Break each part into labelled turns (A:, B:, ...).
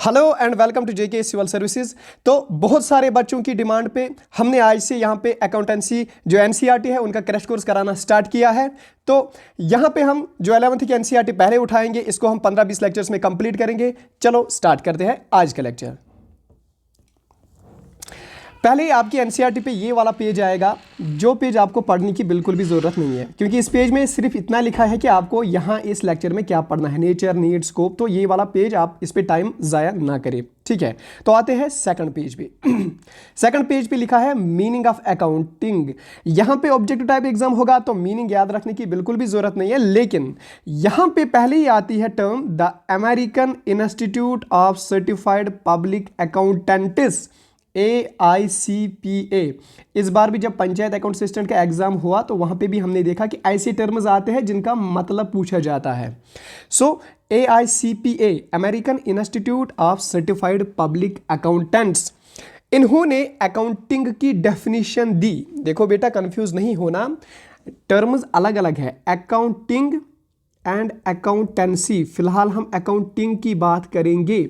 A: Hello and welcome to JK civil services. तो बहुत सारे बच्चों की डिमांड पे हमने आज से यहाँ पे अकाउंटेंसी जो एनसीईआरटी है उनका क्रैश कोर्स कराना स्टार्ट किया है। तो यहाँ पे हम जो 11th की एनसीईआरटी पहले उठाएंगे, इसको हम 15-20 लेक्चर्स में कंप्लीट करेंगे। चलो स्टार्ट करते हैं आज का लेक्चर। पहले आपकी एनसीईआरटी पे ये वाला पेज आएगा, जो पेज आपको पढ़ने की बिल्कुल भी ज़रूरत नहीं है, क्योंकि इस पेज में सिर्फ इतना लिखा है कि आपको यहाँ इस लेक्चर में क्या पढ़ना है, नेचर, नीड, स्कोप। तो ये वाला पेज आप इस पे टाइम ज़ाया ना करें, ठीक है। तो आते हैं सेकंड पेज पे। सेकंड पेज पे लिखा है मीनिंग ऑफ अकाउंटिंग। यहाँ पे ऑब्जेक्टिव टाइप एग्जाम होगा तो मीनिंग याद रखने की बिल्कुल भी ज़रूरत नहीं है, लेकिन यहाँ पे पहले ही आती है term the American institute of certified public accountants, AICPA। इस बार भी जब पंचायत अकाउंट असिस्टेंट का एग्जाम हुआ तो वहां पे भी हमने देखा कि ऐसे टर्म्स आते हैं जिनका मतलब पूछा जाता है। सो AICPA, American institute of certified public accountants, इन्होंने अकाउंटिंग की डेफिनेशन दी। देखो बेटा, कंफ्यूज नहीं होना, टर्म्स अलग अलग है, अकाउंटिंग एंड अकाउंटेंसी। फिलहाल हम अकाउंटिंग की बात करेंगे,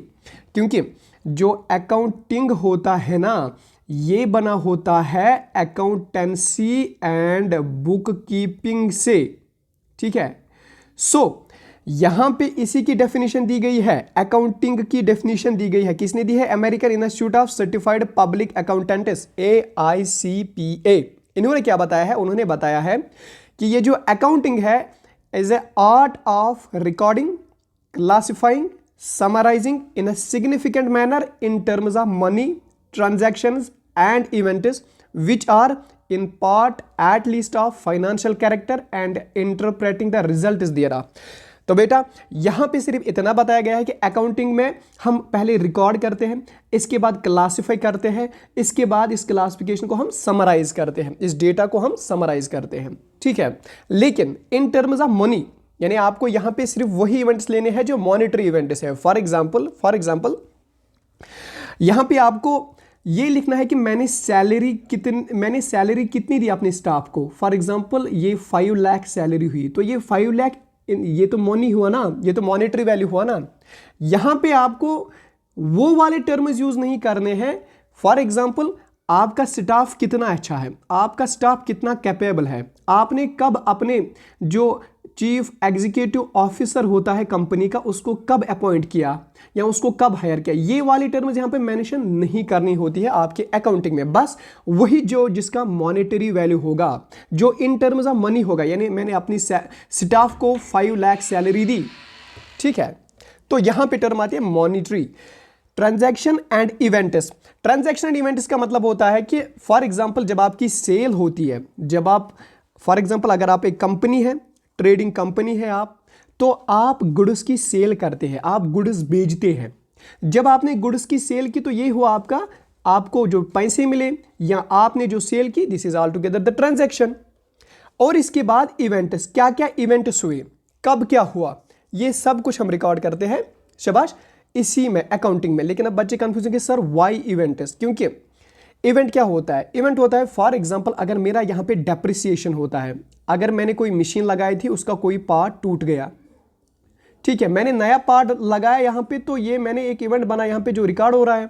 A: क्योंकि जो अकाउंटिंग होता है ना, ये बना होता है अकाउंटेंसी एंड बुक कीपिंग से, ठीक है। सो यहां पे इसी की डेफिनेशन दी गई है, अकाउंटिंग की डेफिनेशन दी गई है। किसने दी है? American institute of certified public accountants, AICPA। इन्होंने क्या बताया है? उन्होंने बताया है कि ये जो अकाउंटिंग है is a art of recording, classifying, summarizing in a significant manner in terms of money, transactions and events which are in part at least of financial character and interpreting the result is thereof। तो बेटा यहाँ पे सिर्फ इतना बताया गया है कि अकाउंटिंग में हम पहले रिकॉर्ड करते हैं, इसके बाद क्लासिफाई करते हैं, इसके बाद इस क्लासिफिकेशन को हम समराइज करते हैं, इस डेटा को हम समराइज करते हैं, ठीक है। लेकिन इन टर्म्स ऑफ मनी, यानी आपको यहां पे सिर्फ वही इवेंट्स लेने हैं जो मॉनेटरी इवेंट्स है। फॉर एग्जांपल यहां पे आपको ये लिखना है कि मैंने सैलरी कितनी दी अपने स्टाफ को। फॉर एग्जांपल ये 5 लाख सैलरी हुई, तो ये 5 लाख ये तो मनी हुआ ना, ये तो मॉनेटरी वैल्यू हुआ ना। यहां पे आपको वो वाले टर्म्स यूज नहीं करने हैं। फॉर एग्जांपल आपका स्टाफ कितना अच्छा है, आपका स्टाफ कितना कैपेबल है, आपने कब अपने जो चीफ एग्जीक्यूटिव ऑफिसर होता है कंपनी का, उसको कब अपॉइंट किया या उसको कब हायर किया, ये वाली टर्म्स यहां पे मेंशन नहीं करनी होती है आपके अकाउंटिंग में। बस वही जो जिसका मॉनेटरी वैल्यू होगा, जो इन टर्म्स ऑफ मनी होगा, यानी मैंने अपनी स्टाफ को 5 लाख सैलरी दी, ठीक है, तो यहां पे टर्म आती है monetary. Transaction and events, transaction and events का मतलब होता है कि फॉर एग्जांपल जब आपकी सेल होती है, जब आप फॉर एग्जांपल अगर आप एक कंपनी है, ट्रेडिंग कंपनी है आप, तो आप गुड्स की सेल करते हैं, आप गुड्स बेचते हैं। जब आपने गुड्स की सेल की तो ये हुआ आपको जो पैसे मिले या आपने जो सेल की, this is all together the transaction. और इसके बाद इवेंट्स, क्या क्या इवेंट्स हुए, कब क्या हुआ, ये सब कुछ हम रिकॉर्ड करते हैं, शाबाश, इसी में अकाउंटिंग में। लेकिन अब बच्चे कंफ्यूज होंगे, सर वाई इवेंट्स, क्योंकि इवेंट क्या होता है? इवेंट होता है फॉर एग्जांपल अगर मेरा यहां पे डेप्रिसिएशन होता है, अगर मैंने कोई मशीन लगाई थी, उसका कोई पार्ट टूट गया, ठीक है, मैंने नया पार्ट लगाया यहां पे, तो ये मैंने एक इवेंट बना यहां पे जो रिकॉर्ड हो रहा है,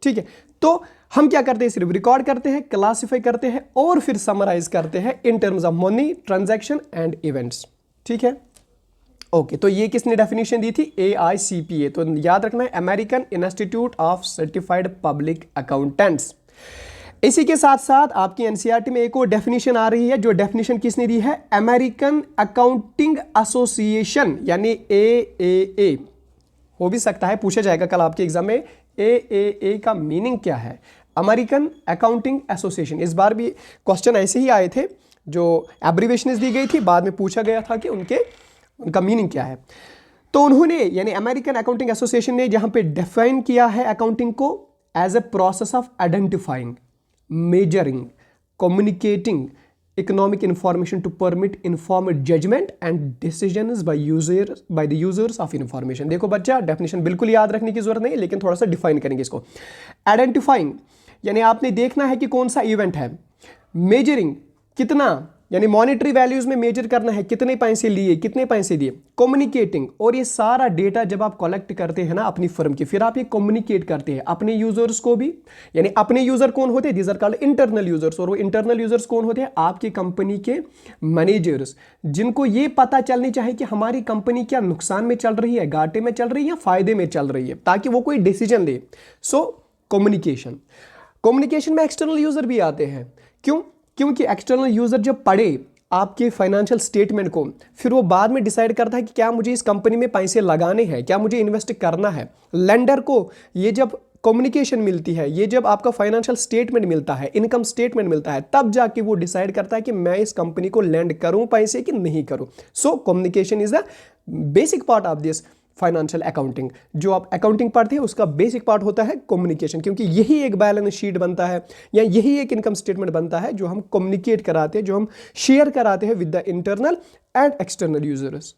A: ठीक है। तो हम क्या करते हैं? सिर्फ रिकॉर्ड करते हैं, क्लासिफाई करते हैं और फिर समराइज करते हैं in terms of money, transaction and events, ठीक है। ओके, तो ये किसने डेफिनेशन दी थी? AICPA। तो याद रखना है American institute of certified public accountants. इसी के साथ साथ आपकी एनसीईआरटी में एक और डेफिनेशन आ रही है, जो डेफिनेशन किसने दी है? अमेरिकन अकाउंटिंग एसोसिएशन, यानी AAA। हो भी सकता है पूछा जाएगा कल आपके एग्जाम में, AAA का मीनिंग क्या है? American accounting association. इस बार भी क्वेश्चन ऐसे ही आए थे, जो एब्रीवेशन दी गई थी, बाद में पूछा गया था कि उनका मीनिंग क्या है। तो उन्होंने, यानी अमेरिकन अकाउंटिंग एसोसिएशन ने जहां पे डिफाइन किया है अकाउंटिंग को as a process of identifying, measuring, communicating economic information to permit informed judgment and decisions by the users of information। देखो बच्चा, डेफिनेशन बिल्कुल याद रखने की जरूरत नहीं, लेकिन थोड़ा सा डिफाइन करेंगे इसको। आइडेंटिफाइंग, यानी आपने देखना है कि कौन सा इवेंट है। मेजरिंग, कितना, यानी मॉनेटरी वैल्यूज में मेजर करना है, कितने पैसे लिए, कितने पैसे दिए। कम्युनिकेटिंग, और ये सारा डेटा जब आप कलेक्ट करते हैं ना अपनी फर्म के, फिर आप ये कम्युनिकेट करते हैं अपने यूजर्स को भी। यानी अपने यूजर कौन होते हैं, these are called internal users, और वो इंटरनल यूजर्स कौन होते हैं, आपकी कंपनी के मैनेजर्स, जिनको ये पता चलनी चाहिए कि हमारी कंपनी क्या नुकसान में चल रही है, घाटे में चल रही है या फायदे में चल रही है, ताकि वो कोई डिसीजन ले। सो कम्युनिकेशन, कम्युनिकेशन में एक्सटर्नल यूजर भी आते हैं। क्यों? क्योंकि एक्सटर्नल यूजर जब पढ़े आपके फाइनेंशियल स्टेटमेंट को, फिर वो बाद में डिसाइड करता है कि क्या मुझे इस कंपनी में पैसे लगाने हैं, क्या मुझे इन्वेस्ट करना है। लेंडर को ये जब कम्युनिकेशन मिलती है, ये जब आपका फाइनेंशियल स्टेटमेंट मिलता है, इनकम स्टेटमेंट मिलता है, तब जाके वो डिसाइड करता है कि मैं इस कंपनी को लेंड करूं पैसे कि नहीं करूं। So communication is the basic part of this financial accounting. जो आप अकाउंटिंग पढ़ते हैं उसका बेसिक पार्ट होता है कम्युनिकेशन, क्योंकि यही एक बैलेंस शीट बनता है या यही एक इनकम स्टेटमेंट बनता है जो हम कम्युनिकेट कराते हैं, जो हम शेयर कराते हैं with the internal and external users.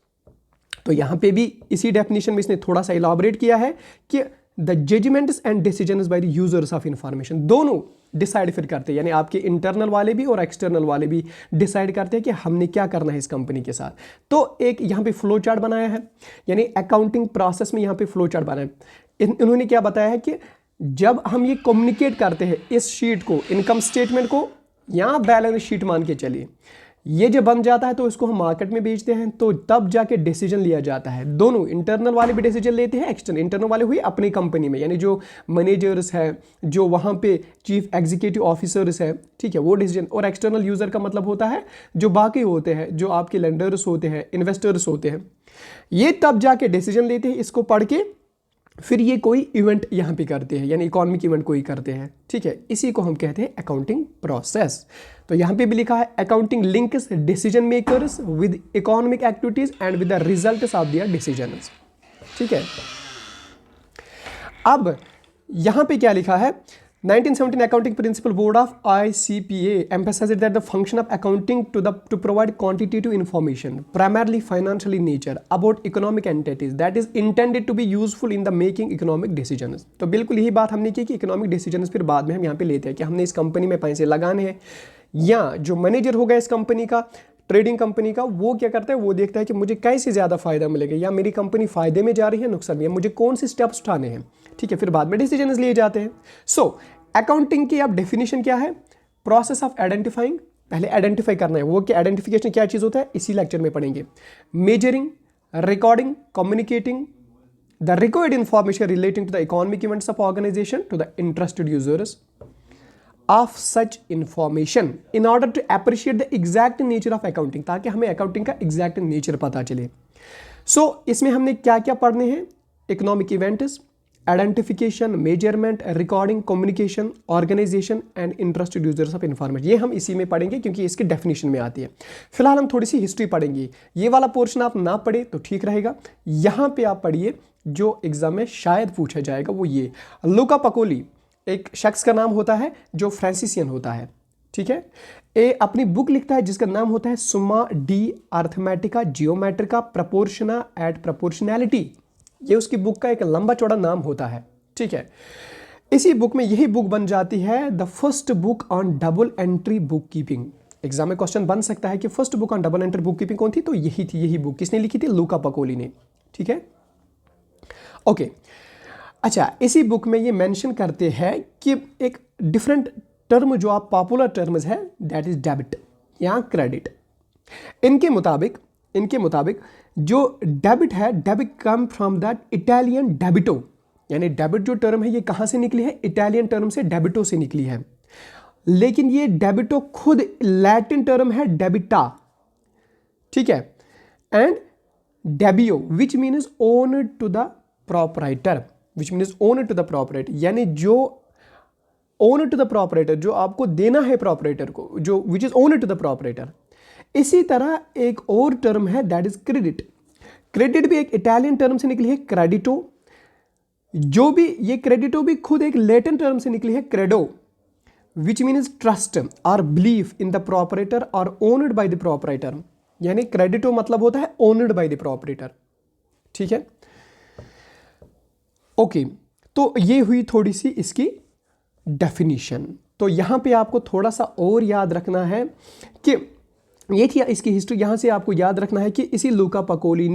A: तो यहां पे भी इसी डेफिनेशन में इसने थोड़ा सा इलाबोरेट किया है कि the judgments and decisions by the users of information, दोनों डिसाइड फिर करते हैं, यानी आपके इंटरनल वाले भी और एक्सटर्नल वाले भी डिसाइड करते हैं कि हमने क्या करना है इस कंपनी के साथ। तो एक यहाँ पे फ्लो चार्ट बनाया है, यानी अकाउंटिंग प्रोसेस में यहाँ पे फ्लो चार्ट बनाया है। इन्होंने क्या बताया है कि जब हम ये कम्युनिकेट करते हैं इस शीट को, इनकम स्टेटमेंट को, या बैलेंस शीट मान के चलिए, ये जब बन जाता है तो इसको हम मार्केट में बेचते हैं, तो तब जाके डिसीजन लिया जाता है। दोनों इंटरनल वाले भी डिसीजन लेते हैं, एक्सटर्नल, इंटरनल वाले हुए अपनी कंपनी में, यानी जो मैनेजर्स है, जो वहाँ पे चीफ एग्जीक्यूटिव ऑफिसर्स है, ठीक है, वो डिसीजन। और एक्सटर्नल यूजर का मतलब होता है जो बाकी होते हैं, जो आपके लेंडर्स होते हैं, इन्वेस्टर्स होते हैं, ये तब जाके डिसीजन लेते हैं इसको पढ़ के, फिर ये कोई इवेंट यहाँ पे करते हैं, यानी इकोनॉमिक इवेंट कोई करते हैं, ठीक है। इसी को हम कहते हैं अकाउंटिंग प्रोसेस। तो यहाँ पे भी लिखा है accounting links decision makers with economic activities and with the results of their decisions, ठीक है। अब यहाँ पे क्या लिखा है, 1917 Accounting Principle Board of ICPA emphasized that the function of accounting to provide quantitative information, primarily financial in nature, about economic entities that is intended to be useful in the making economic decisions। तो बिल्कुल यही बात हमने की कि economic decisions फिर बाद में हम यहाँ पे लेते हैं कि हमने इस कंपनी में पैसे लगाने हैं, या जो मैनेजर होगा इस कंपनी का, ट्रेडिंग कंपनी का, वो क्या करता है, वो देखता है कि मुझे कैसे ज़्यादा फायदा मिलेगा, या मेरी कंपनी फायदे में जा रही है, नुकसान में, मुझे कौन से स्टेप्स उठाने हैं, ठीक है, फिर बाद में डिसीजन लिए जाते हैं। सो अकाउंटिंग की अब डेफिनेशन क्या है, प्रोसेस ऑफ आइडेंटिफाइंग, पहले आइडेंटिफाई करना है, वो क्या आइडेंटिफिकेशन क्या चीज़ होता है इसी लेक्चर में पढ़ेंगे। Measuring, recording, communicating the required information relating to the economic events of organization to the interested users of such information in order to appreciate the exact nature of accounting, ताकि हमें accounting का exact nature पता चले। सो इसमें हमने क्या क्या पढ़ने हैं, economic events, identification, measurement, recording, communication, organisation and interested users of information, ये हम इसी में पढ़ेंगे क्योंकि इसकी डेफिनेशन में आती है। फिलहाल हम थोड़ी सी हिस्ट्री पढ़ेंगे, ये वाला पोर्शन आप ना पढ़े तो ठीक रहेगा, यहाँ पे आप पढ़िए जो एग्जाम में शायद पूछा जाएगा वो ये। लुका पकोली एक शख्स का नाम होता है जो फ्रांसीसियन होता है, ठीक है। ए अपनी बुक लिखता है जिसका नाम होता है सुमा डी अर्थमेटिका जियोमेट्रिका प्रोपोर्शना एट प्रोपोर्शनैलिटी, ये उसकी बुक का एक लंबा चौड़ा नाम होता है, ठीक है। इसी बुक में यही बुक बन जाती है the first book on double entry book keeping. Exam में क्वेश्चन बन सकता है कि first book on double entry book keeping कौन थी, तो यही थी, यही बुक किसने लिखी थी, लुका पकोली ने, ठीक है, ओके। अच्छा, इसी बुक में ये मेंशन करते हैं कि एक डिफरेंट टर्म जो आप पॉपुलर टर्म्स है, दैट इज डेबिट या क्रेडिट। इनके मुताबिक जो डेबिट है, debit come from that Italian डेबिटो, यानी डेबिट जो टर्म है ये कहाँ से निकली है, इटालियन टर्म से डेबिटो से निकली है। लेकिन ये डेबिटो खुद लैटिन टर्म है डेबिटा, ठीक है, एंड डेबियो which means owner to the proprietor, which means owner to the proprietor, यानी जो ओनर टू द प्रोपराइटर, जो आपको देना है प्रोपराइटर को, जो which is owner to the proprietor. इसी तरह एक और टर्म है दैट इज क्रेडिट। क्रेडिट भी एक इटालियन टर्म से निकली है क्रेडिटो, जो भी ये क्रेडिटो भी खुद एक लैटिन टर्म से निकली है क्रेडो, विच मीन्स ट्रस्ट और बिलीफ इन द प्रोपराइटर और ओनर्ड बाय द प्रोपराइटर, यानी क्रेडिटो मतलब होता है ओनर्ड बाय द प्रोपराइटर, ठीक है, ओके। तो ये हुई थोड़ी सी इसकी डेफिनेशन। तो यहां पे आपको थोड़ा सा और याद रखना है कि ये थी इसकी हिस्ट्री। यहाँ से आपको याद रखना है कि इसी लूका पकोली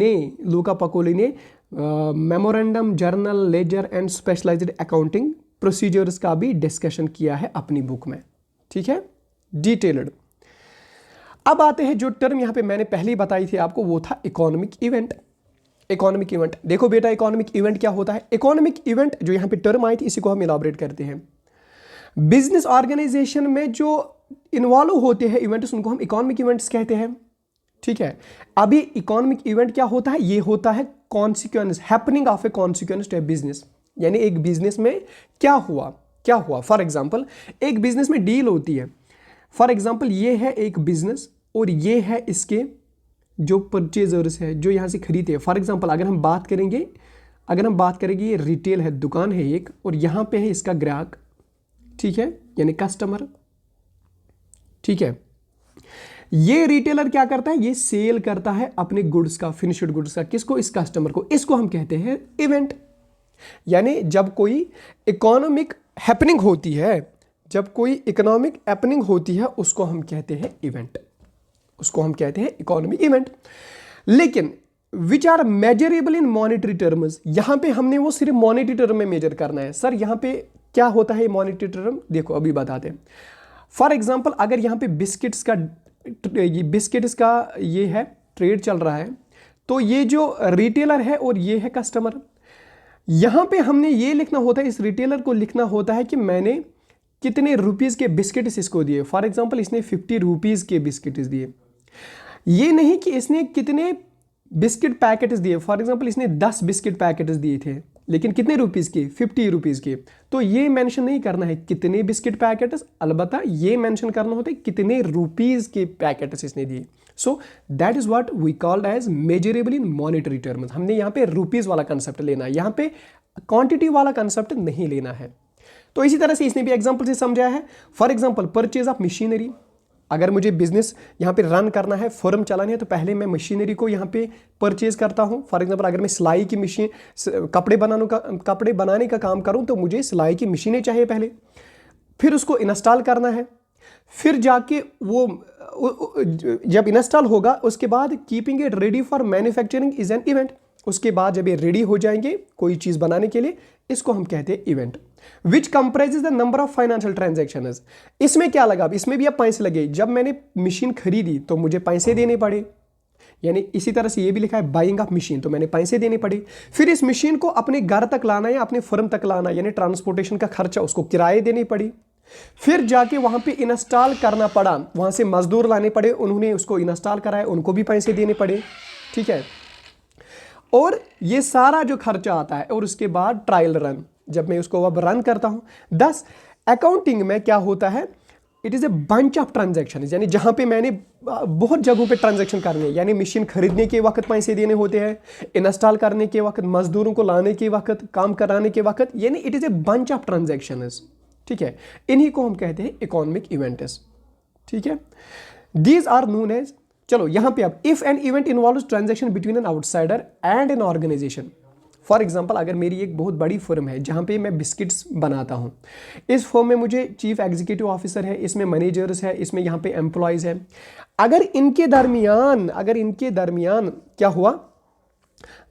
A: ने memorandum, journal, ledger and specialised accounting procedures का भी डिस्कशन किया है अपनी बुक में, ठीक है, डिटेल्ड। अब आते हैं जो टर्म यहाँ पे मैंने पहले ही बताई थी आपको, वो था इकोनॉमिक इवेंट। इकोनॉमिक इवेंट, देखो बेटा इकोनॉमिक इवेंट क्या होता है। इकोनॉमिक इवेंट जो यहाँ पे टर्म आई थी, इसी को हम इलाबोरेट करते हैं। बिजनेस ऑर्गेनाइजेशन में जो इन्वॉल्व होते हैं इवेंट्स, उनको हम इकोनॉमिक इवेंट्स कहते हैं, ठीक है। अभी इकोनॉमिक इवेंट क्या होता है, ये होता है consequence, happening of a consequence to a business, यानी एक बिजनेस में क्या हुआ। फॉर एग्जांपल एक बिजनेस में डील होती है। फॉर एग्जांपल ये है एक बिजनेस और ये है इसके जो परचेजर्स है, जो यहाँ से खरीदते हैं। फॉर एग्जांपल अगर हम बात करेंगे ये रिटेल है, दुकान है एक, और यहाँ पे है इसका ग्राहक, ठीक है, यानी कस्टमर, ठीक है। ये रिटेलर क्या करता है, ये सेल करता है अपने गुड्स का, फिनिश्ड गुड्स का, किसको, इस कस्टमर को। इसको हम कहते हैं इवेंट। यानी जब कोई इकोनॉमिक हैपनिंग होती है, उसको हम कहते हैं इवेंट, उसको हम कहते हैं इकोनॉमिक इवेंट। लेकिन which are measurable in monetary terms, यहां पे हमने वो सिर्फ मॉनेटरी टर्म में मेजर करना है। सर यहां पे क्या होता है मॉनेटरी टर्म, देखो अभी बताते हैं। फॉर एग्जांपल अगर यहां पे बिस्किट्स का ये है ट्रेड चल रहा है, तो ये जो रिटेलर है और ये है कस्टमर, यहां पे हमने ये लिखना होता है, इस रिटेलर को लिखना होता है कि मैंने कितने रुपीस के बिस्किट्स इसको दिए। फॉर एग्जांपल इसने 50 रुपीस के बिस्किट्स दिए, ये नहीं कि इसने कितने बिस्किट पैकेट्स दिए। फॉर एग्जांपल इसने 10 बिस्किट पैकेट्स दिए थे, लेकिन कितने रुपीस के, 50 रुपीस के। तो ये मेंशन नहीं करना है कितने बिस्किट पैकेट्स, अलबत्ता ये मेंशन करना होता है कितने रुपीस के पैकेट्स इसने दिए। So that is what we called as measurable in monetary terms. हमने यहाँ पे रुपीस वाला कंसेप्ट लेना है, यहाँ पे क्वांटिटी वाला कंसेप्ट नहीं लेना है। तो इसी तरह से इसने भी एग्जांपल से समझाया है। For example purchase of machinery, अगर मुझे बिजनेस यहाँ पे रन करना है, फर्म चलानी है, तो पहले मैं मशीनरी को यहाँ पे परचेज करता हूँ। फॉर एग्जांपल अगर मैं सिलाई की मशीन, कपड़े बनाने का काम करूँ, तो मुझे सिलाई की मशीनें चाहिए पहले, फिर उसको इंस्टॉल करना है, फिर जाके वो जब इंस्टॉल होगा उसके बाद keeping it ready for manufacturing is an event. उसके बाद जब ये रेडी हो जाएंगे कोई चीज़ बनाने के लिए, इसको हम कहते हैं event. Which comprises the number of financial transactions. इसमें क्या लगा, इसमें भी अब पैसे लगे। जब मैंने मशीन खरीदी तो मुझे पैसे देने पड़े, यानी इसी तरह से ये भी लिखा है बाइंग ऑफ मशीन, तो मैंने पैसे देने पड़े। फिर इस मशीन को अपने घर तक लाना या अपने फर्म तक लाना, यानी ट्रांसपोर्टेशन का खर्चा, उसको किराए देनी पड़ी। फिर जाके वहां पे इंस्टॉल करना पड़ा, वहां से मजदूर लाने पड़े, उन्होंने उसको इंस्टॉल कराया, उनको भी पैसे देने पड़े, ठीक है। और ये सारा जो खर्चा आता है, और उसके बाद ट्रायल रन, जब मैं उसको अब रन करता हूं। 10 अकाउंटिंग में क्या होता है, it is a bunch of transaction, यानी जहां पे मैंने बहुत जगहों पे ट्रांजैक्शन करने हैं, यानी मशीन खरीदने के वक्त पैसे देने होते हैं, इंस्टॉल करने के वक्त, मजदूरों को लाने के वक्त, काम कराने के वक्त, यानी it is a bunch of transaction, ठीक है। इन्हीं को हम कहते हैं इकोनॉमिक इवेंट्स, ठीक है। दीज आर नोन एज, चलो यहां पे अब, if an event involves transaction between an outsider and an organisation. For example अगर मेरी एक बहुत बड़ी फर्म है जहां पे मैं बिस्किट्स बनाता हूं, इस फर्म में मुझे चीफ एग्जीक्यूटिव ऑफिसर है, इसमें मैनेजर्स है, इसमें यहाँ पे एम्प्लॉयज है। अगर इनके दरमियान क्या हुआ,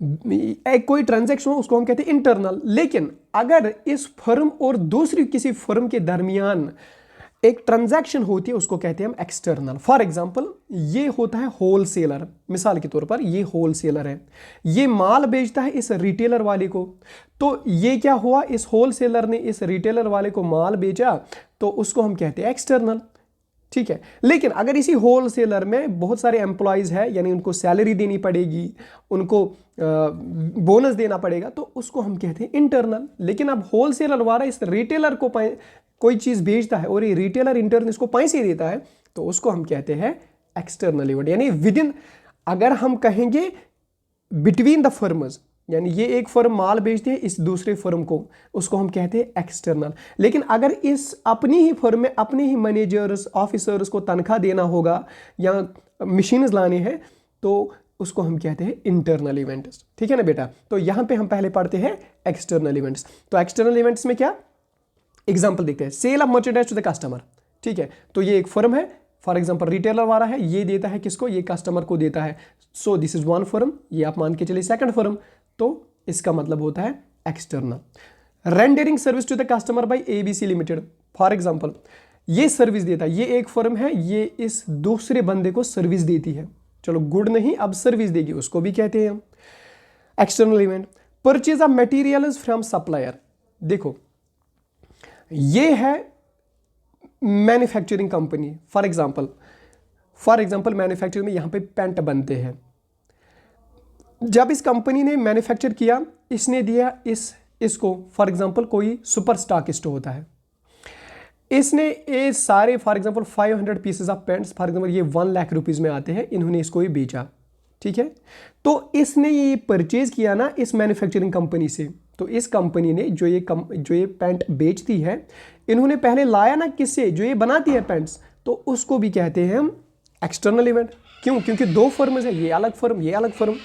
A: एक कोई ट्रांजैक्शन हो, उसको हम कहते हैं इंटरनल। लेकिन अगर इस फर्म और दूसरी किसी फर्म के दरमियान एक ट्रांजैक्शन होती है, उसको कहते हैं हम एक्सटर्नल। फॉर एग्जांपल ये होता है होलसेलर, मिसाल के तौर पर ये होलसेलर है, ये माल बेचता है इस रिटेलर वाले को, तो ये क्या हुआ, इस होलसेलर ने इस रिटेलर वाले को माल बेचा, तो उसको हम कहते हैं एक्सटर्नल, ठीक है। लेकिन अगर इसी होलसेलर में बहुत सारे एम्प्लॉयज है, यानी उनको सैलरी देनी पड़ेगी, उनको बोनस देना पड़ेगा, तो उसको हम कहते हैं इंटरनल। लेकिन अब होलसेलर वाला इस रिटेलर को कोई चीज़ बेचता है और ये रिटेलर इंटरन इसको पैसे देता है, तो उसको हम कहते हैं एक्सटर्नल इवेंट। यानी विद इन, अगर हम कहेंगे बिटवीन द फर्म्स, यानी ये एक फर्म माल बेचती है इस दूसरे फर्म को, उसको हम कहते हैं एक्सटर्नल। लेकिन अगर इस अपनी ही फर्म में अपने ही मैनेजर्स, ऑफिसर्स को तनख्वाह देना होगा या मशीन्स लाने हैं, तो उसको हम कहते हैं इंटरनल इवेंट्स, ठीक है ना बेटा। तो यहाँ पे हम पहले पढ़ते हैं एक्सटर्नल इवेंट्स। तो एक्सटर्नल इवेंट्स में क्या, एग्जाम्पल देखते हैं, sale of merchandise to the customer, ठीक है। तो ये एक फर्म है, फॉर एग्जांपल रिटेलर वाला है, ये देता है किसको, ये कस्टमर को देता है। So this is one firm, ये आप मान के चलिए सेकंड फर्म, तो इसका मतलब होता है external. Rendering service to the customer by ABC limited, for example ये सर्विस देता है, ये एक फर्म है, ये इस दूसरे बंदे को सर्विस देती है, चलो गुड नहीं अब सर्विस देगी, उसको भी कहते हैं हम external event. Purchase of materials from supplier, देखो ये है manufacturing company, for example manufacturing में यहां पे पेंट बनते हैं। जब इस कंपनी ने मैन्युफैक्चर किया, इसने दिया इसको फॉर एग्जांपल कोई सुपर स्टॉकिस्ट होता है, इसने ये सारे for example 500 pieces of paints, for example ये 1 लाख रुपीस में आते हैं, इन्होंने इसको ये बेचा, ठीक है। तो इसने ये परचेज किया ना इस मैन्युफैक्चरिंग कंपनी से, तो इस कंपनी ने जो ये पेंट बेचती है, इन्होंने पहले लाया ना किससे, जो ये बनाती है पेंट्स, तो उसको भी कहते हैं हम एक्सटर्नल इवेंट। क्यों? क्योंकि दो फर्म है, ये अलग फर्म, ये अलग फर्म।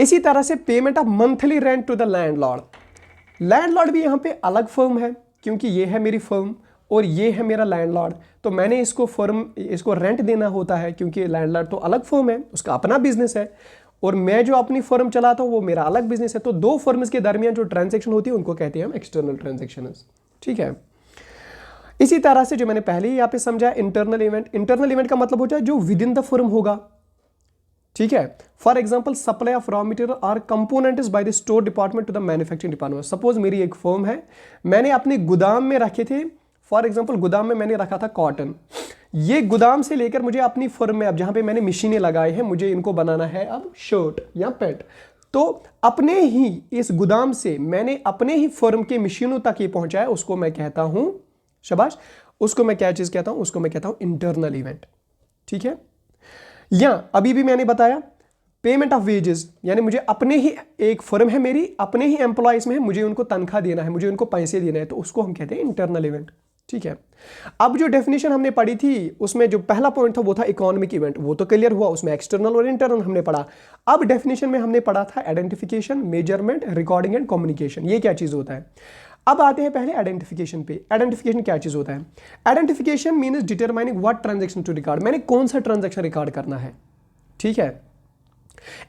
A: इसी तरह से payment of monthly rent to the landlord, landlord भी यहाँ पे अलग फर्म है, क्योंकि ये है मेरी फर्म और ये है मेरा लैंडलॉर्ड, तो मैंने इसको रेंट देना होता है, क्योंकि लैंडलॉर्ड तो अलग फर्म है, उसका अपना बिजनेस है, और मैं जो अपनी फर्म चलाता हूँ वो मेरा अलग बिजनेस है। तो दो फर्म्स के दरमियान जो ट्रांजैक्शन होती है उनको कहते हैं हम एक्सटर्नल ट्रांजैक्शंस, ठीक है। इसी तरह से जो मैंने पहले ही यहाँ पे समझा इंटरनल इवेंट का मतलब होता है जो विद इन द फर्म होगा, ठीक है। For example supply of raw material और components by the store department to the manufacturing department. Suppose मेरी एक फर्म है, मैंने अपने गोदाम में रखे थे, फॉर एग्जाम्पल गोदाम में मैंने रखा था कॉटन, ये गोदाम से लेकर मुझे अपनी फर्म में, अब जहां पे मैंने मशीनें लगाई हैं, मुझे इनको बनाना है अब शर्ट या पैंट, तो अपने ही इस गोदाम से मैंने अपने ही फर्म के मशीनों तक ये पहुंचाया, उसको मैं कहता हूं, शाबाश, उसको मैं क्या चीज कहता हूं, उसको मैं कहता हूं इंटरनल इवेंट, ठीक है। या अभी भी मैंने बताया पेमेंट ऑफ वेजेस, यानी मुझे अपने ही, एक फर्म है मेरी, अपने ही एम्प्लॉयज में है, मुझे उनको तनख्वाह देना है, मुझे उनको पैसे देना है, तो उसको हम कहते हैं इंटरनल इवेंट, ठीक है। अब जो डेफिनेशन हमने पढ़ी थी उसमें जो पहला पॉइंट था वो था इकोनॉमिक इवेंट, वो तो क्लियर हुआ, उसमें एक्सटर्नल और इंटरनल हमने पढ़ा। अब डेफिनेशन में हमने पढ़ा था identification, measurement, recording and communication, ये क्या चीज होता है। अब आते हैं पहले आइडेंटिफिकेशन पे। आइडेंटिफिकेशन क्या चीज होता है? Identification means determining what transaction to record, मैंने कौन सा ट्रांजैक्शन रिकॉर्ड करना है, ठीक है।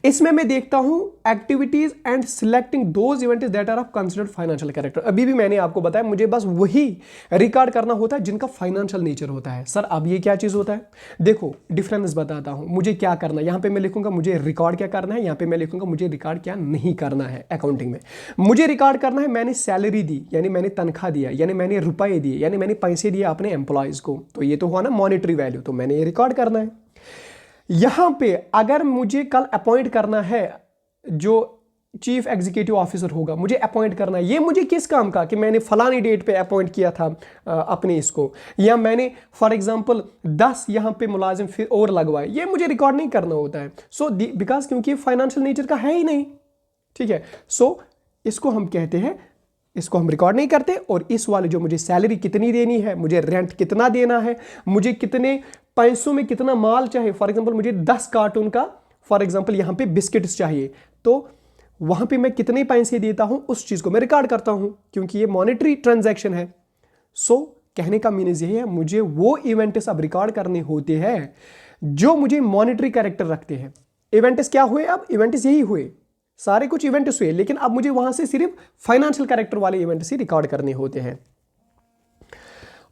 A: इसमें मैं देखता हूं activities and selecting those events that are of considered financial character. अभी भी मैंने आपको बताया मुझे बस वही रिकॉर्ड करना होता है जिनका फाइनेंशियल नेचर होता है। सर अब ये क्या चीज होता है? देखो डिफरेंस बताता हूं, मुझे क्या करना है, यहां पे मैं लिखूंगा मुझे रिकॉर्ड क्या करना है, यहां पे मैं लिखूंगा मुझे रिकॉर्ड क्या नहीं करना है। अकाउंटिंग में मुझे रिकॉर्ड करना है मैंने सैलरी दी, यानी मैंने तनख्वाह दिया, यानी मैंने रुपए दिए, यानी मैंने पैसे दिए अपने एम्प्लॉयज को, तो ये तो हुआ ना मॉनेटरी वैल्यू, तो मैंने ये रिकॉर्ड करना है। यहां पे अगर मुझे कल अपॉइंट करना है जो चीफ एग्जीक्यूटिव ऑफिसर होगा, मुझे अपॉइंट करना है, ये मुझे किस काम का, कि मैंने फलानी डेट पे अपॉइंट किया था अपने इसको, या मैंने फॉर एग्जांपल 10 यहां पे मुलाजिम फिर और लगवाए, ये मुझे रिकॉर्ड नहीं करना होता है। सो बिकॉज क्योंकि फाइनेंशियल नेचर का है ही नहीं, ठीक है। सो इसको हम कहते हैं, इसको हम रिकॉर्ड नहीं करते। और इस वाले जो मुझे सैलरी कितनी देनी है, मुझे रेंट कितना देना है, मुझे कितने पैसों में कितना माल चाहिए, फॉर एग्जांपल मुझे 10 कार्टून का फॉर एग्जांपल यहां पे बिस्किट्स चाहिए, तो वहां पे मैं कितने पैसे देता हूं उस चीज को मैं रिकॉर्ड करता हूं, क्योंकि ये मॉनेटरी ट्रांजैक्शन है। सो कहने का मीनिंग यही है, मुझे वो इवेंट्स अब रिकॉर्ड करने होते हैं जो मुझे मॉनेटरी कैरेक्टर रखते हैं। इवेंट्स क्या हुए? अब इवेंट्स यही हुए, सारे कुछ इवेंट्स हुए, लेकिन अब मुझे वहां से सिर्फ फाइनेंशियल कैरेक्टर वाले इवेंट्स ही रिकॉर्ड करने होते हैं।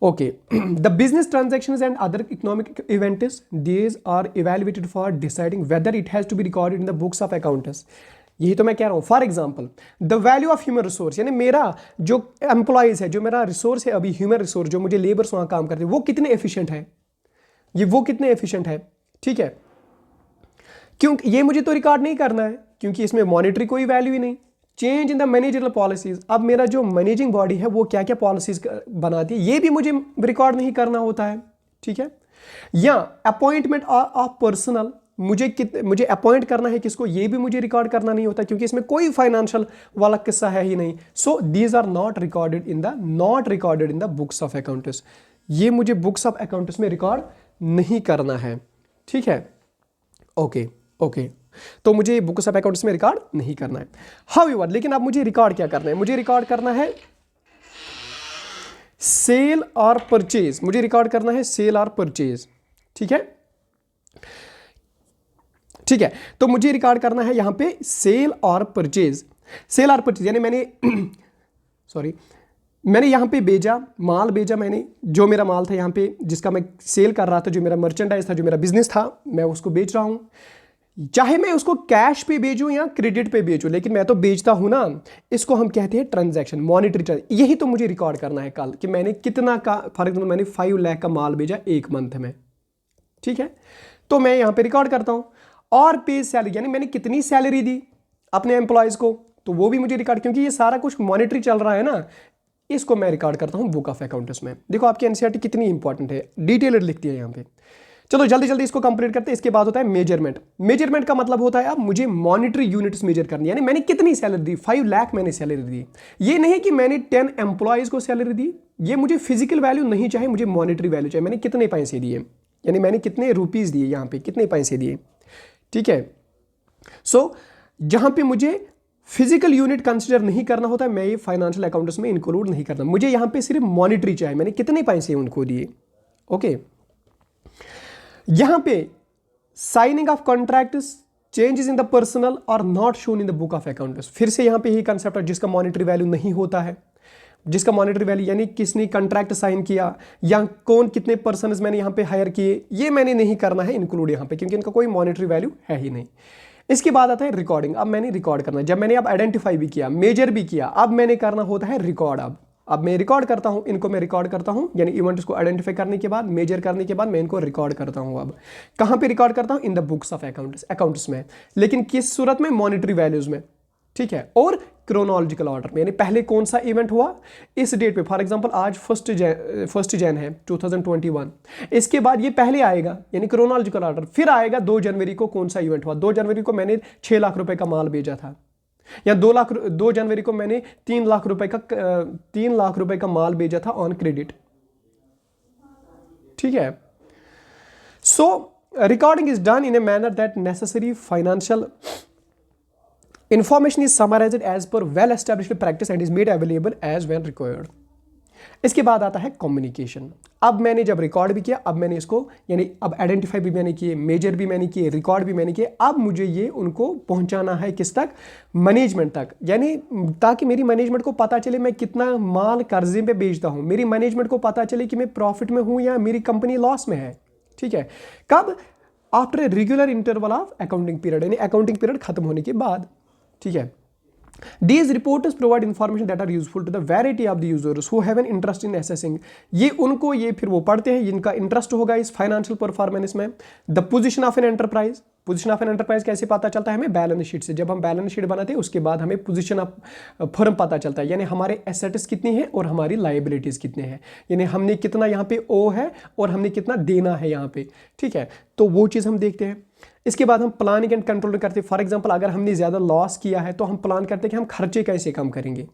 A: Okay, the business transactions and other economic events, these are evaluated for deciding whether it has to be recorded in the books of accounts. यही तो मैं कह रहा हूं। For example the value of human resource, यानी मेरा जो employees है, जो मेरा रिसोर्स है अभी ह्यूमन रिसोर्स, जो मुझे लेबर्स वहां काम करते हैं, वो कितने एफिशिएंट है, वो कितने एफिशिएंट है, ठीक है। क्योंकि ये मुझे तो रिकॉर्ड नहीं करना है, क्योंकि इसमें मॉनेटरी कोई वैल्यू ही नहीं। Change in the managerial policies, अब मेरा जो मैनेजिंग बॉडी है वो क्या क्या पॉलिसीज बनाती है, ये भी मुझे रिकॉर्ड नहीं करना होता है, ठीक है। या अपॉइंटमेंट ऑफ पर्सनल, मुझे अपॉइंट करना है किसको, ये भी मुझे रिकॉर्ड करना नहीं होता, क्योंकि इसमें कोई फाइनेंशियल वाला किस्सा है ही नहीं। So these are not recorded in the books of accounts, ये मुझे बुक्स ऑफ अकाउंट्स में रिकॉर्ड नहीं करना है, ठीक है। ओके, तो मुझे बुक्स ऑफ अकाउंट्स में रिकॉर्ड नहीं करना है। हाउएवर, लेकिन अब मुझे रिकॉर्ड क्या करना है? मुझे रिकॉर्ड करना है सेल और परचेज, मुझे रिकॉर्ड करना है सेल और परचेज, ठीक है, ठीक है। तो मुझे रिकॉर्ड करना है यहां पे सेल और परचेज। सेल और परचेज यानी मैंने सॉरी मैंने यहाँ पे भेजा, माल भेजा मैंने, जो मेरा माल था यहाँ पे जिसका मैं सेल कर रहा था, जो मेरा मर्चेंडाइज था, जो मेरा बिजनेस था, मैं उसको बेच रहा हूँ। चाहे मैं उसको कैश पे भेजूं या क्रेडिट पे भेजूं, लेकिन मैं तो बेचता हूं ना। इसको हम कहते हैं ट्रांजैक्शन, मॉनिटरी ट्रांजैक्शन। यही तो मुझे रिकॉर्ड करना है कल कि मैंने कितना का, फॉर एग्जाम्पल मैंने 5 लाख का माल भेजा एक मंथ में, ठीक है। तो मैं यहाँ पे रिकॉर्ड करता हूँ। और पे सैलरी यानी मैंने कितनी सैलरी दी अपने एम्प्लॉयज को, तो वो भी मुझे रिकॉर्ड, क्योंकि ये सारा कुछ मॉनिटरी चल रहा है ना, इसको मैं रिकॉर्ड करता हूं बुक ऑफ अकाउंट्स में। देखो आपकी एनसीईआरटी कितनी इंपॉर्टेंट है, डिटेल्ड लिखती है यहाँ पे। चलो जल्दी जल्दी इसको कंप्लीट करते हैं। इसके बाद होता है मेजरमेंट। मेजरमेंट का मतलब होता है अब मुझे मॉनिटरी यूनिट्स मेजर करनी, यानी मैंने कितनी सैलरी दी, 5 लाख मैंने सैलरी दी। ये नहीं कि मैंने 10 एम्प्लॉयज को सैलरी दी, ये मुझे फिजिकल वैल्यू नहीं चाहिए, मुझे मॉनिटरी वैल्यू चाहिए। मैंने कितने पैसे दिए, यानी मैंने कितने रुपीज दिए, यहाँ पे कितने पैसे दिए, ठीक है। सो जहां पे मुझे फिजिकल यूनिट कंसीडर नहीं करना होता है, मैं ये फाइनेंशियल अकाउंट्स में इंक्लूड नहीं करता। मुझे यहां पे सिर्फ मॉनिटरी चाहिए, मैंने कितने पैसे उनको दिए, ओके। यहां पे signing of contracts, changes in the personal और not shown in the book of accounts. फिर से यहां पे यही कंसेप्ट है, जिसका मॉनिटरी वैल्यू नहीं होता है, जिसका मॉनिटरी वैल्यू यानी किसने कॉन्ट्रैक्ट साइन किया या कौन कितने पर्सन मैंने यहाँ पे हायर किए, ये मैंने नहीं करना है इंक्लूड यहाँ पे, क्योंकि इनका कोई मॉनिटरी वैल्यू है ही नहीं। इसके बाद आता है रिकॉर्डिंग। अब मैंने रिकॉर्ड करना है, जब मैंने अब आइडेंटिफाई भी किया, मेजर भी किया, अब मैंने करना होता है रिकॉर्ड। अब मैं रिकॉर्ड करता हूं, इनको मैं रिकॉर्ड करता हूं, यानी इवेंट्स को आइडेंटिफाई करने के बाद, मेजर करने के बाद मैं इनको रिकॉर्ड करता हूं। अब कहां पे रिकॉर्ड करता हूं, इन द बुक्स ऑफ अकाउंट्स में, लेकिन किस सूरत में, मॉनिटरी वैल्यूज में, ठीक है। और क्रोनोलॉजिकल ऑर्डर में, यानी पहले कौन सा इवेंट हुआ इस डेट पे, फॉर एग्जांपल आज 1 जैन है 2021, इसके बाद ये पहले आएगा यानी क्रोनोलॉजिकल ऑर्डर, फिर आएगा 2 जनवरी को कौन सा इवेंट हुआ। 2 जनवरी को मैंने 6 लाख रुपए का माल भेजा था, या 2 जनवरी को मैंने 3 लाख रुपए का माल भेजा था ऑन क्रेडिट, ठीक है। So recording is done in a manner that necessary financial information is summarized as per well established practice and is made available as when required. इसके बाद आता है कम्युनिकेशन। अब मैंने जब रिकॉर्ड भी किया, अब मैंने इसको यानी अब आइडेंटिफाई भी मैंने किए, मेजर भी मैंने किए, रिकॉर्ड भी मैंने किए। अब मुझे ये उनको पहुंचाना है किस तक, मैनेजमेंट तक, यानी ताकि मेरी मैनेजमेंट को पता चले मैं कितना माल कर्जे पे बेचता हूं, मेरी मैनेजमेंट को पता चले कि मैं प्रॉफिट में हूं या मेरी कंपनी लॉस में है, ठीक है। कब, after a regular interval of accounting period, यानी अकाउंटिंग पीरियड खत्म होने के बाद, ठीक है। These reports provide information that are useful to the variety of the users who have an interest in assessing. ये उनको ये फिर वो पढ़ते हैं जिनका इंटरेस्ट होगा इस फाइनेंशियल परफॉर्मेंस में। The position of an enterprise, position of an enterprise कैसे पता चलता है हमें, बैलेंस शीट से। जब हम बैलेंस शीट बनाते हैं उसके बाद हमें पोजीशन ऑफ फर्म पता चलता है, यानी हमारे एसेट्स कितनी है और हमारी लाइबिलिटीज कितने हैं, यानी हमने कितना यहाँ पे ओ है और हमने कितना देना है यहाँ पे, ठीक है। तो वो चीज़ हम देखते हैं। इसके बाद हम प्लानिंग एंड कंट्रोल करते हैं। फॉर एग्जांपल अगर हमने ज़्यादा लॉस किया है तो हम प्लान करते हैं कि हम खर्चे कैसे कम करेंगे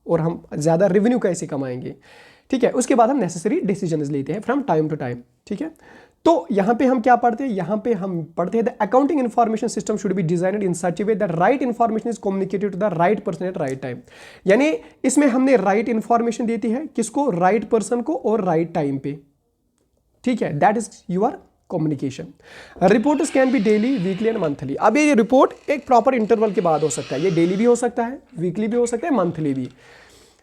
A: और हम ज़्यादा रेवेन्यू कैसे कमाएंगे, ठीक है। उसके बाद हम नेसेसरी डिसीजंस लेते हैं फ्रॉम टाइम टू टाइम, ठीक है। तो यहाँ पे हम क्या पढ़ते हैं, यहाँ पे हम पढ़ते हैं the accounting information system should be designed in such a way that right information is communicated to the right person at right time. यानी इसमें हमने राइट इन्फॉर्मेशन देती है किसको, राइट पर्सन को और राइट टाइम पे, ठीक है। That is your communication. Reports can be daily, weekly and monthly. अब ये रिपोर्ट एक प्रॉपर इंटरवल के बाद हो सकता है, ये डेली भी हो सकता है, वीकली भी हो सकता है, मंथली भी,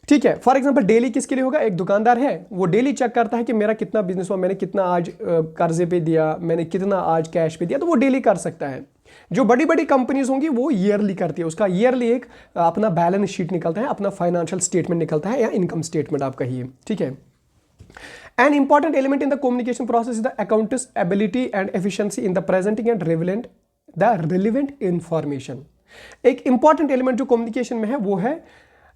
A: ठीक है। फॉर एग्जांपल डेली किसके लिए होगा, एक दुकानदार है वो डेली चेक करता है कि मेरा कितना बिजनेस हुआ, मैंने कितना आज कर्जे पे दिया, मैंने कितना आज कैश पे दिया, तो वो डेली कर सकता है। जो बड़ी बड़ी कंपनीज होंगी वो ईयरली करती है, उसका ईयरली एक अपना बैलेंस शीट निकलता है, अपना फाइनेंशियल स्टेटमेंट निकलता है या इनकम स्टेटमेंट आप कहिए, ठीक है। An important element in the communication process is the accountant's ability and efficiency in the presenting and the relevant information. एक important element जो communication में है वो है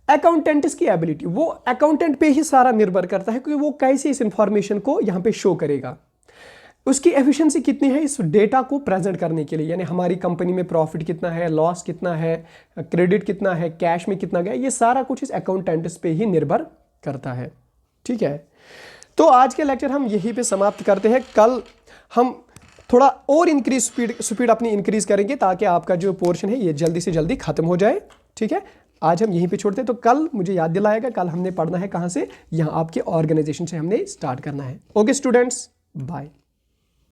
A: अकाउंटेंट्स की एबिलिटी। वो अकाउंटेंट पे ही सारा निर्भर करता है कि वो कैसे इस इंफॉर्मेशन को यहाँ पे शो करेगा, उसकी एफिशिएंसी कितनी है इस डेटा को प्रेजेंट करने के लिए, यानी हमारी कंपनी में प्रॉफिट कितना है, लॉस कितना है, क्रेडिट कितना है, कैश में कितना गया, ये सारा कुछ इस अकाउंटेंट्स पे ही निर्भर करता है, ठीक है। तो आज के लेक्चर हम यहीं पे समाप्त करते हैं। कल हम थोड़ा और स्पीड अपनी इंक्रीज करेंगे ताकि आपका जो पोर्शन है ये जल्दी से जल्दी खत्म हो जाए, ठीक है। आज हम यहीं पे छोड़ते हैं, तो कल मुझे याद दिलाएगा, कल हमने पढ़ना है कहाँ से, यहाँ आपके ऑर्गेनाइजेशन से हमने स्टार्ट करना है। Okay students, bye.